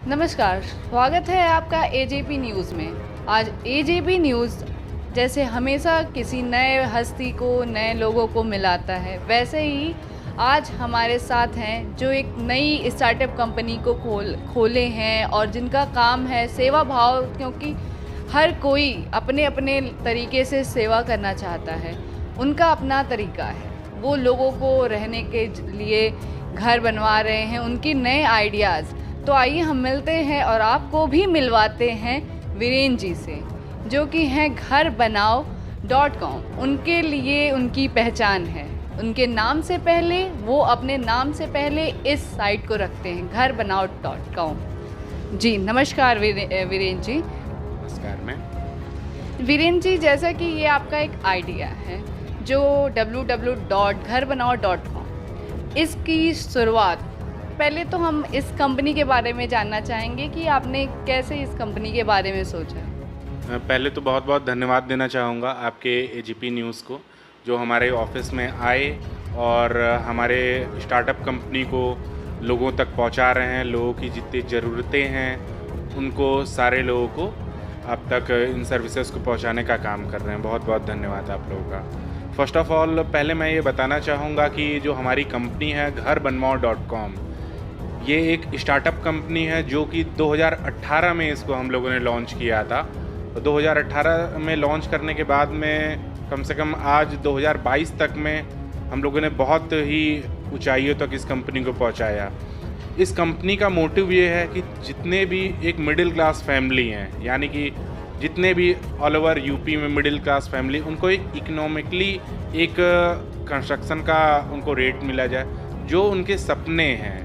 नमस्कार, स्वागत है आपका एजेपी न्यूज़ में। आज एजेपी न्यूज़ जैसे हमेशा किसी नए हस्ती को, नए लोगों को मिलाता है, वैसे ही आज हमारे साथ हैं जो एक नई स्टार्टअप कंपनी को खोले हैं और जिनका काम है सेवा भाव, क्योंकि हर कोई अपने अपने तरीके से सेवा करना चाहता है। उनका अपना तरीका है, वो लोगों को रहने के लिए घर बनवा रहे हैं, उनके नए आइडियाज़। तो आइए हम मिलते हैं और आपको भी मिलवाते हैं वीरेन जी से, जो कि हैं घरबनाओ.com। उनके लिए उनकी पहचान है, उनके नाम से पहले वो अपने नाम से पहले इस साइट को रखते हैं, घरबनाओ.com। जी नमस्कार वीरेन जी। नमस्कार मैम। वीरेन जी, जैसा कि ये आपका एक आइडिया है जो www.घरबनाओ.com, इसकी शुरुआत, पहले तो हम इस कंपनी के बारे में जानना चाहेंगे कि आपने कैसे इस कंपनी के बारे में सोचा। पहले तो बहुत बहुत धन्यवाद देना चाहूँगा आपके एजीपी न्यूज़ को, जो हमारे ऑफिस में आए और हमारे स्टार्टअप कंपनी को लोगों तक पहुंचा रहे हैं। लोगों की जितनी ज़रूरतें हैं उनको, सारे लोगों को अब तक इन सर्विसेज को पहुंचाने का काम कर रहे हैं। बहुत बहुत धन्यवाद आप लोगों का। फर्स्ट ऑफ ऑल पहले मैं ये बताना चाहूँगा कि जो हमारी कंपनी है घरबनाओ.com, ये एक स्टार्टअप कंपनी है जो कि 2018 में इसको हम लोगों ने लॉन्च किया था। तो 2018 में लॉन्च करने के बाद में कम से कम आज 2022 तक में हम लोगों ने बहुत ही ऊंचाइयों तक इस कंपनी को पहुंचाया। इस कंपनी का मोटिव ये है कि जितने भी एक मिडिल क्लास फैमिली हैं, यानी कि जितने भी ऑल ओवर यूपी में मिडिल क्लास फैमिली, उनको एक इकोनॉमिकली एक कंस्ट्रक्शन का उनको रेट मिला जाए, जो उनके सपने हैं,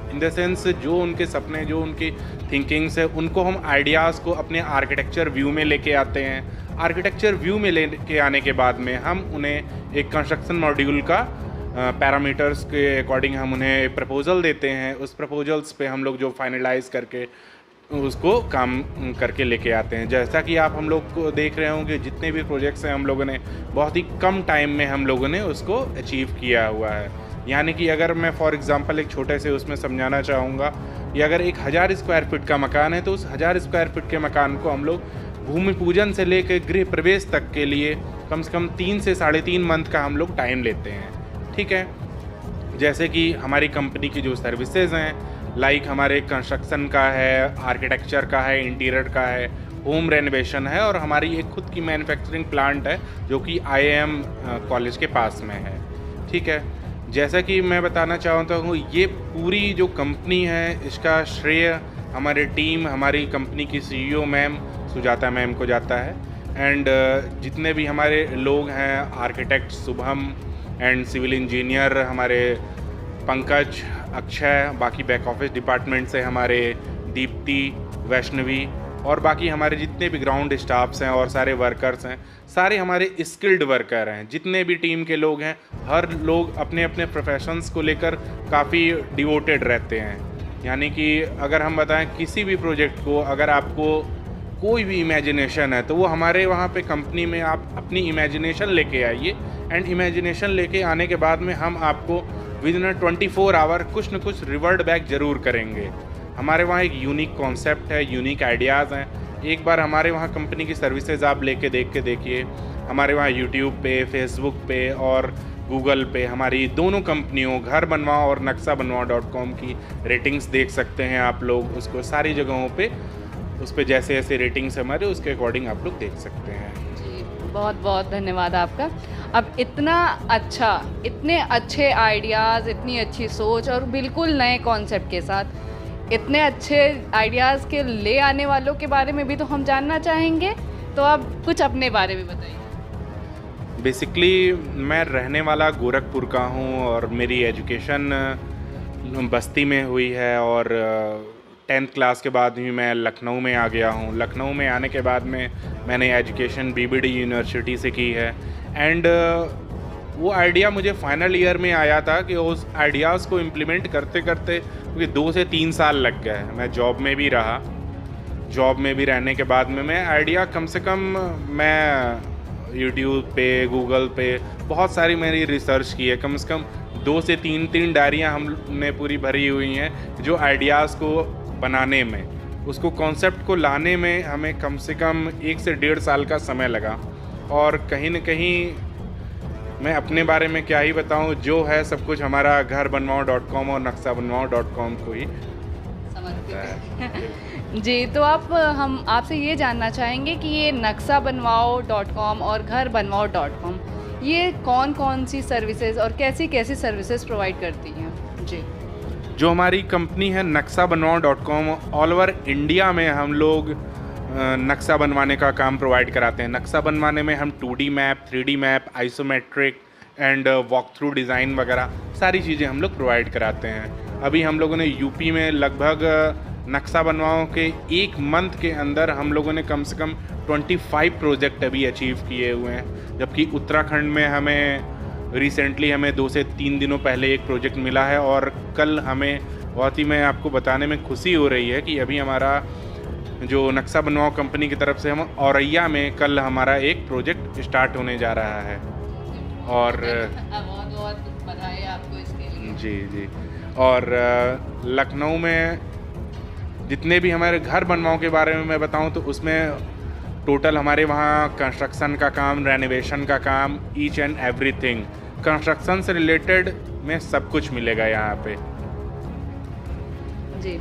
इन द सेंस जो उनके सपने, जो उनकी थिंकिंग्स है, उनको हम आइडियाज़ को अपने आर्किटेक्चर व्यू में लेके आते हैं। आर्किटेक्चर व्यू में लेके आने के बाद में हम उन्हें एक कंस्ट्रक्शन मॉड्यूल का पैरामीटर्स के अकॉर्डिंग हम उन्हें प्रपोजल देते हैं। उस प्रपोजल्स पे हम लोग जो फाइनलाइज करके उसको काम करके लेके आते हैं। जैसा कि आप हम लोग को देख रहे होंगे, जितने भी प्रोजेक्ट्स हैं हम लोगों ने बहुत ही कम टाइम में हम लोगों ने उसको अचीव किया हुआ है। यानी कि अगर मैं फॉर एग्जांपल एक छोटे से उसमें समझाना चाहूँगा कि अगर एक 1000 स्क्वायर फीट का मकान है, तो उस 1000 स्क्वायर फीट के मकान को हम लोग भूमि पूजन से लेकर गृह प्रवेश तक के लिए कम से कम 3 से 3.5 मंथ का हम लोग टाइम लेते हैं। ठीक है। जैसे कि हमारी कंपनी की जो सर्विसेज हैं, लाइक हमारे कंस्ट्रक्शन का है, आर्किटेक्चर का है, इंटीरियर का है, होम रेनोवेशन है, और हमारी एक खुद की मैन्युफैक्चरिंग प्लांट है जो कि IIM कॉलेज के पास में है। ठीक है। जैसा कि मैं बताना चाहता हूँ, ये पूरी जो कंपनी है, इसका श्रेय हमारे टीम, हमारी कंपनी की CEO मैम सुजाता मैम को जाता है। एंड जितने भी हमारे लोग हैं, architect Shubham and civil engineer हमारे पंकज, अक्षय, बाकी बैक ऑफिस डिपार्टमेंट से हमारे दीप्ति, वैष्णवी, और बाकी हमारे जितने भी ग्राउंड स्टाफ्स हैं और सारे वर्कर्स हैं, सारे हमारे स्किल्ड वर्कर हैं। जितने भी टीम के लोग हैं, हर लोग अपने अपने प्रोफेशंस को लेकर काफ़ी डिवोटेड रहते हैं। यानी कि अगर हम बताएं किसी भी प्रोजेक्ट को, अगर आपको कोई भी इमेजिनेशन है, तो वो हमारे वहाँ पे कंपनी में आप अपनी इमेजिनेशन लेके आइए, एंड इमेजिनेशन लेके आने के बाद में हम आपको विद इन 24 आवर कुछ न कुछ रिवर्ट बैक ज़रूर करेंगे। हमारे वहाँ एक यूनिक कॉन्सेप्ट है, यूनिक आइडियाज़ हैं। एक बार हमारे वहाँ कंपनी की सर्विसेज आप लेके देख के देखिए। हमारे वहाँ यूट्यूब पे, फेसबुक पे और गूगल पे हमारी दोनों कंपनियों घरबनाओ और नक्शाबनाओ.com की रेटिंग्स देख सकते हैं आप लोग। उसको सारी जगहों पे उस पर जैसे जैसे रेटिंग्स हमारे, उसके अकॉर्डिंग आप लोग देख सकते हैं। जी बहुत बहुत धन्यवाद आपका। अब इतने अच्छे आइडियाज़, इतनी अच्छी सोच और बिल्कुल नए कॉन्सेप्ट के साथ इतने अच्छे आइडियाज़ के ले आने वालों के बारे में भी तो हम जानना चाहेंगे। तो आप कुछ अपने बारे में बताइए। बेसिकली मैं रहने वाला गोरखपुर का हूँ और मेरी एजुकेशन बस्ती में हुई है, और 10th क्लास के बाद ही मैं लखनऊ में आ गया हूँ। लखनऊ में आने के बाद में मैंने एजुकेशन BBD यूनिवर्सिटी से की है। एंड वो आइडिया मुझे फाइनल ईयर में आया था कि उस आइडियाज़ को इम्प्लीमेंट करते करते मुझे 2 से 3 साल लग गए। मैं जॉब में भी रहा, जॉब में भी रहने के बाद में मैं आइडिया कम से कम मैं यूट्यूब पे, गूगल पे बहुत सारी मेरी रिसर्च की है। कम से कम 2 से 3 डायरियाँ हमने पूरी भरी हुई हैं जो आइडियाज़ को बनाने में, उसको कॉन्सेप्ट को लाने में हमें कम से कम 1 से 1.5 साल का समय लगा। और कहीं न कहीं मैं अपने बारे में क्या ही बताऊँ, जो है सब कुछ हमारा घरबनवाओ.com और नक्शाबनवाओ.com को ही समझते हैं। जी, तो हम आपसे ये जानना चाहेंगे कि ये नक्शाबनवाओ.com और घरबनवाओ.com ये कौन-कौन सी सर्विसेज और कैसी-कैसी सर्विसेज प्रोवाइड करती हैं? जी। जो हमारी कंपनी है नक्शाबनवाओ.com, ऑल ओवर इंडिया में हम लोग नक्शा बनवाने का काम प्रोवाइड कराते हैं। नक्शा बनवाने में हम 2D map, 3D map, isometric and walk through design वगैरह सारी चीज़ें हम लोग प्रोवाइड कराते हैं। अभी हम लोगों ने यूपी में लगभग नक्शा बनवाओ के 1 मंथ के अंदर हम लोगों ने कम से कम 25 प्रोजेक्ट अभी अचीव किए हुए हैं, जबकि उत्तराखंड में हमें रिसेंटली 2 से 3 दिनों पहले एक प्रोजेक्ट मिला है। और कल हमें बहुत ही, मैं आपको बताने में खुशी हो रही है कि अभी हमारा जो नक्शा बनवाओ कंपनी की तरफ से हम औरैया में कल हमारा एक प्रोजेक्ट स्टार्ट होने जा रहा है। और बहुत-बहुत बधाई आपको इसके लिए। जी। और लखनऊ में जितने भी हमारे घर बनवाओ के बारे में मैं बताऊं तो उसमें टोटल हमारे वहाँ कंस्ट्रक्शन का काम, रेनोवेशन का काम, ईच एंड एवरीथिंग कंस्ट्रक्शन से रिलेटेड में सब कुछ मिलेगा यहाँ पे। जी,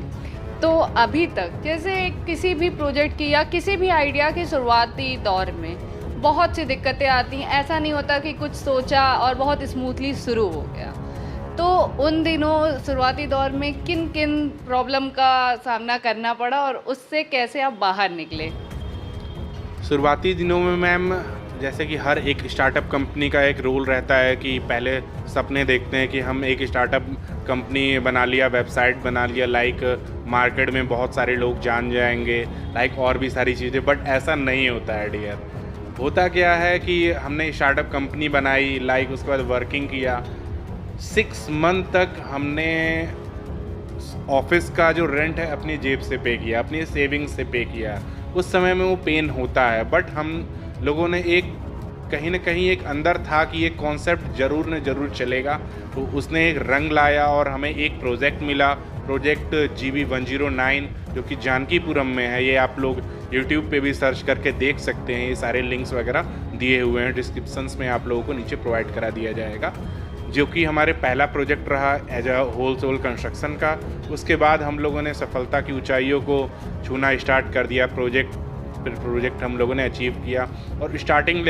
तो अभी तक जैसे किसी भी प्रोजेक्ट की या किसी भी आइडिया के शुरुआती दौर में बहुत सी दिक्कतें आती हैं। ऐसा नहीं होता कि कुछ सोचा और बहुत स्मूथली शुरू हो गया। तो उन दिनों शुरुआती दौर में किन किन प्रॉब्लम का सामना करना पड़ा और उससे कैसे आप बाहर निकले? शुरुआती दिनों में मैम, जैसे कि हर एक स्टार्टअप कंपनी का एक रोल रहता है कि पहले सपने देखते हैं कि हम एक स्टार्टअप कंपनी बना लिया, वेबसाइट बना लिया, लाइक मार्केट में बहुत सारे लोग जान जाएंगे, लाइक और भी सारी चीज़ें। बट ऐसा नहीं होता है डियर। होता क्या है कि हमने स्टार्टअप कंपनी बनाई, लाइक उसके बाद वर्किंग किया, 6 मंथ तक हमने ऑफिस का जो रेंट है अपनी जेब से पे किया, अपनी सेविंग्स से पे किया। उस समय में वो पेन होता है, बट हम लोगों ने कहीं ना कहीं एक अंदर था कि ये कॉन्सेप्ट ज़रूर न ज़रूर चलेगा। तो उसने एक रंग लाया और हमें एक प्रोजेक्ट मिला, प्रोजेक्ट GB109, जो कि जानकीपुरम में है। ये आप लोग यूट्यूब पे भी सर्च करके देख सकते हैं। ये सारे लिंक्स वगैरह दिए हुए हैं डिस्क्रिप्शंस में, आप लोगों को नीचे प्रोवाइड करा दिया जाएगा। जो कि हमारे पहला प्रोजेक्ट रहा as a whole sole construction का। उसके बाद हम लोगों ने सफलता की ऊंचाइयों को छूना स्टार्ट कर दिया। प्रोजेक्ट हम लोगों ने अचीव किया। और स्टार्टिंग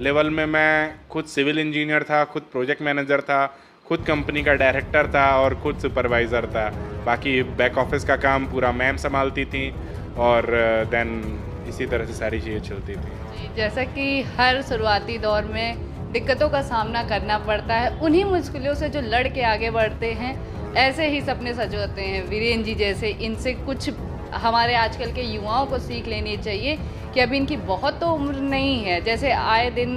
लेवल में मैं खुद सिविल इंजीनियर था, खुद प्रोजेक्ट मैनेजर था, खुद कंपनी का डायरेक्टर था और खुद सुपरवाइज़र था। बाकी बैक ऑफिस का काम पूरा मैम संभालती थी और देन इसी तरह से सारी चीज़ें चलती थी। जैसा कि हर शुरुआती दौर में दिक्कतों का सामना करना पड़ता है, उन्हीं मुश्किलों से जो लड़ के आगे बढ़ते हैं, ऐसे ही सपने सजोते हैं वीरेन जी जैसे। इनसे कुछ हमारे आजकल के युवाओं को सीख लेनी चाहिए कि अभी इनकी बहुत तो उम्र नहीं है। जैसे आए दिन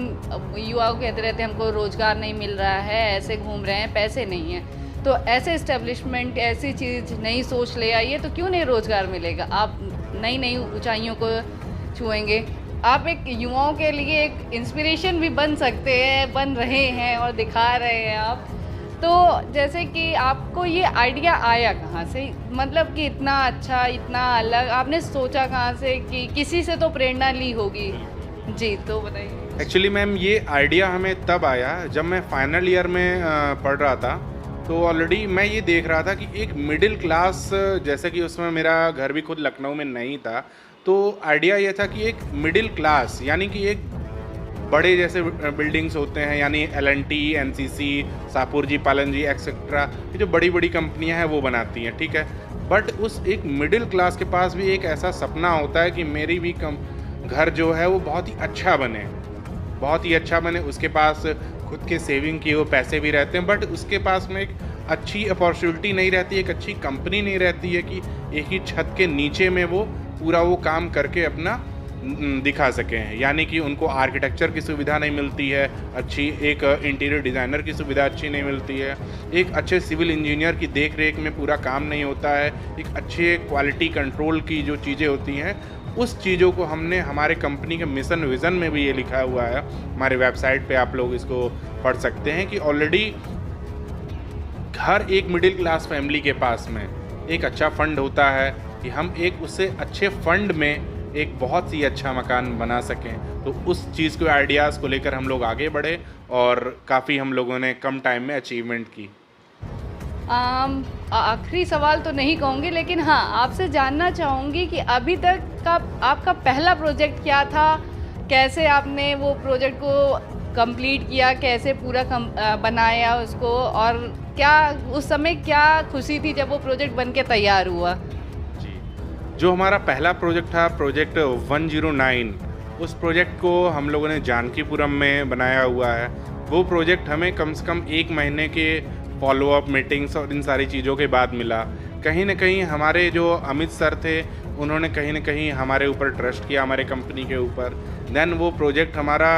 युवा कहते रहते हैं हमको रोज़गार नहीं मिल रहा है, ऐसे घूम रहे हैं, पैसे नहीं हैं। तो ऐसे इस्टेब्लिशमेंट ऐसी चीज़ नई सोच ले आइए तो क्यों नहीं रोज़गार मिलेगा। आप नई नई ऊंचाइयों को छुएंगे। आप एक युवाओं के लिए एक इंस्पिरेशन भी बन सकते हैं, बन रहे हैं और दिखा रहे हैं आप। तो जैसे कि आपको ये आइडिया आया कहाँ से, मतलब कि इतना अच्छा, इतना अलग आपने सोचा कहाँ से? कि किसी से तो प्रेरणा ली होगी। जी, तो बताइए। एक्चुअली मैम ये आइडिया हमें तब आया जब मैं फाइनल ईयर में पढ़ रहा था। तो ऑलरेडी मैं ये देख रहा था कि एक मिडिल क्लास, जैसे कि उसमें मेरा घर भी खुद लखनऊ में नहीं था, तो आइडिया ये था कि एक मिडिल क्लास यानी कि एक बड़े जैसे बिल्डिंग्स होते हैं, यानी L&T, NCC, सापुर जी, पालन जी एक्सेट्रा, ये जो बड़ी बड़ी कंपनियां हैं वो बनाती हैं, ठीक है। बट उस एक मिडिल क्लास के पास भी एक ऐसा सपना होता है कि मेरी भी घर जो है वो बहुत ही अच्छा बने, बहुत ही अच्छा बने। उसके पास खुद के सेविंग किए हुए पैसे भी रहते हैं, बट उसके पास में एक अच्छी अपॉर्चुनिटी नहीं रहती, एक अच्छी कंपनी नहीं रहती है कि एक ही छत के नीचे में वो पूरा वो काम करके अपना दिखा सकें। यानी कि उनको आर्किटेक्चर की सुविधा नहीं मिलती है अच्छी, एक इंटीरियर डिज़ाइनर की सुविधा अच्छी नहीं मिलती है, एक अच्छे सिविल इंजीनियर की देख रेख में पूरा काम नहीं होता है, एक अच्छे क्वालिटी कंट्रोल की जो चीज़ें होती हैं, उस चीज़ों को हमने हमारे कंपनी के मिशन विज़न में भी ये लिखा हुआ है। हमारे वेबसाइट पे आप लोग इसको पढ़ सकते हैं कि ऑलरेडी हर एक मिडिल क्लास फैमिली के पास में एक अच्छा फंड होता है कि हम एक उससे अच्छे फंड में एक बहुत ही अच्छा मकान बना सकें। तो उस चीज़ को आइडियाज़ को लेकर हम लोग आगे बढ़े और काफ़ी हम लोगों ने कम टाइम में अचीवमेंट की। आखिरी सवाल तो नहीं कहूँगी, लेकिन हाँ, आपसे जानना चाहूँगी कि अभी तक का आपका पहला प्रोजेक्ट क्या था? कैसे आपने वो प्रोजेक्ट को कंप्लीट किया? कैसे पूरा बनाया उसको? और क्या उस समय क्या खुशी थी जब वो प्रोजेक्ट बन के तैयार हुआ? जी, जो हमारा पहला प्रोजेक्ट था, प्रोजेक्ट 109, उस प्रोजेक्ट को हम लोगों ने जानकीपुरम में बनाया हुआ है। वो प्रोजेक्ट हमें कम से कम 1 महीने के फॉलोअप मीटिंग्स और इन सारी चीज़ों के बाद मिला। कहीं न कहीं हमारे जो अमित सर थे, उन्होंने कहीं न कहीं हमारे ऊपर ट्रस्ट किया, हमारे कंपनी के ऊपर। देन वो प्रोजेक्ट हमारा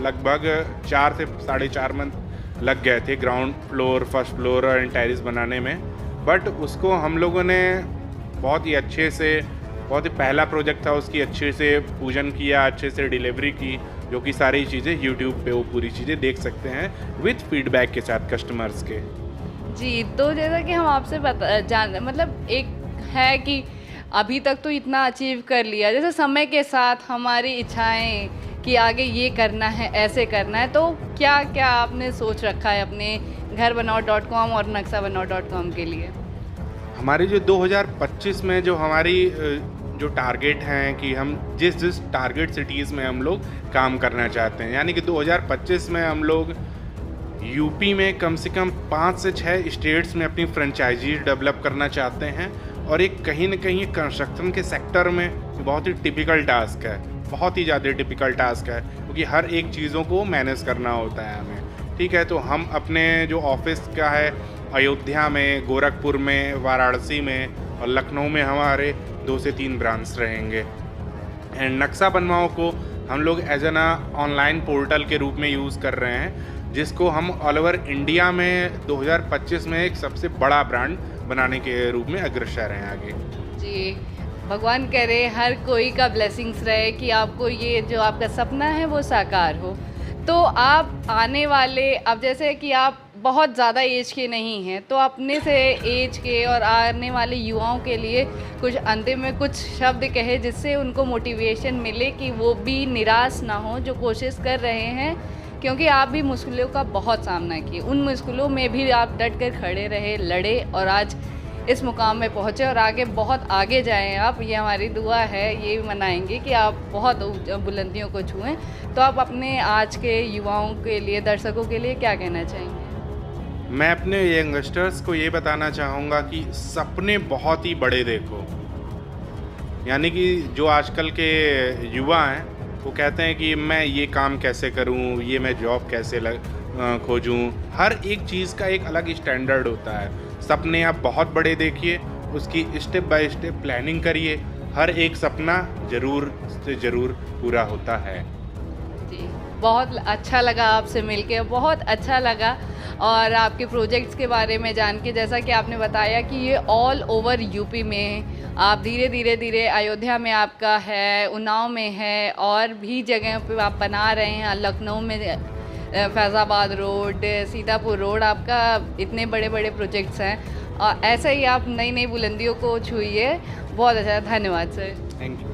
लगभग 4 से 4.5 मंथ लग गए थे ग्राउंड फ्लोर, फर्स्ट फ्लोर और टेरेस बनाने में। बट उसको हम लोगों ने बहुत ही अच्छे से, बहुत ही पहला प्रोजेक्ट था, उसकी अच्छे से पूजन किया, अच्छे से डिलीवरी की, जो कि सारी चीज़ें यूट्यूब पे वो पूरी चीज़ें देख सकते हैं विथ फीडबैक के साथ कस्टमर्स के। जी, तो जैसा कि हम आपसे मतलब एक है कि अभी तक तो इतना अचीव कर लिया, जैसे समय के साथ हमारी इच्छाएँ कि आगे ये करना है, ऐसे करना है, तो क्या-क्या आपने सोच रखा है अपने घरबनाओ.com और नक्शाबनाओ.com के लिए? हमारी जो 2025 में जो हमारी जो टारगेट हैं कि हम जिस टारगेट सिटीज़ में हम लोग काम करना चाहते हैं, यानी कि 2025 में हम लोग यूपी में कम से कम 5 से 6 स्टेट्स में अपनी फ्रेंचाइजी डेवलप करना चाहते हैं। और एक कहीं न कहीं कंस्ट्रक्शन के सेक्टर में बहुत ही टिपिकल टास्क है, बहुत ही ज़्यादा टिपिकल टास्क है, क्योंकि हर एक चीज़ों को मैनेज करना होता है हमें। ठीक है, तो हम अपने जो ऑफिस का है अयोध्या में, गोरखपुर में, वाराणसी में और लखनऊ में हमारे 2 से 3 ब्रांच रहेंगे। एंड नक्शा बनवाओ को हम लोग एज एन ऑनलाइन पोर्टल के रूप में यूज़ कर रहे हैं, जिसको हम ऑल ओवर इंडिया में 2025 में एक सबसे बड़ा ब्रांड बनाने के रूप में अग्रसर हैं आगे। जी, भगवान करे हर कोई का ब्लेसिंग्स रहे कि आपको ये जो आपका सपना है वो साकार हो। तो आप आने वाले, अब जैसे कि आप बहुत ज़्यादा एज के नहीं हैं, तो अपने से एज के और आने वाले युवाओं के लिए कुछ अंतिम में कुछ शब्द कहे जिससे उनको मोटिवेशन मिले कि वो भी निराश ना हो जो कोशिश कर रहे हैं, क्योंकि आप भी मुश्किलों का बहुत सामना किए, उन मुश्किलों में भी आप डट कर खड़े रहे, लड़े और आज इस मुकाम में पहुँचे और आगे बहुत आगे जाएं आप। ये हमारी दुआ है, ये मनाएंगे कि आप बहुत बुलंदियों को छुएं। तो आप अपने आज के युवाओं के लिए, दर्शकों के लिए क्या कहना चाहेंगे? मैं अपने यंगस्टर्स को ये बताना चाहूँगा कि सपने बहुत ही बड़े देखो। यानी कि जो आजकल के युवा हैं वो कहते हैं कि मैं ये काम कैसे करूं, ये मैं जॉब कैसे खोजूं। हर एक चीज़ का एक अलग स्टैंडर्ड होता है। सपने आप बहुत बड़े देखिए, उसकी स्टेप बाय स्टेप प्लानिंग करिए, हर एक सपना ज़रूर से ज़रूर पूरा होता है। जी, बहुत अच्छा लगा आपसे मिलके, बहुत अच्छा लगा। और आपके प्रोजेक्ट्स के बारे में जान के, जैसा कि आपने बताया कि ये ऑल ओवर यूपी में आप धीरे अयोध्या में आपका है, उन्नाव में है और भी जगह पे आप बना रहे हैं, लखनऊ में फैज़ाबाद रोड, सीतापुर रोड, आपका इतने बड़े बड़े प्रोजेक्ट्स हैं और ऐसे ही आप नई नई बुलंदियों को छूइए। बहुत अच्छा, धन्यवाद सर। Thank you.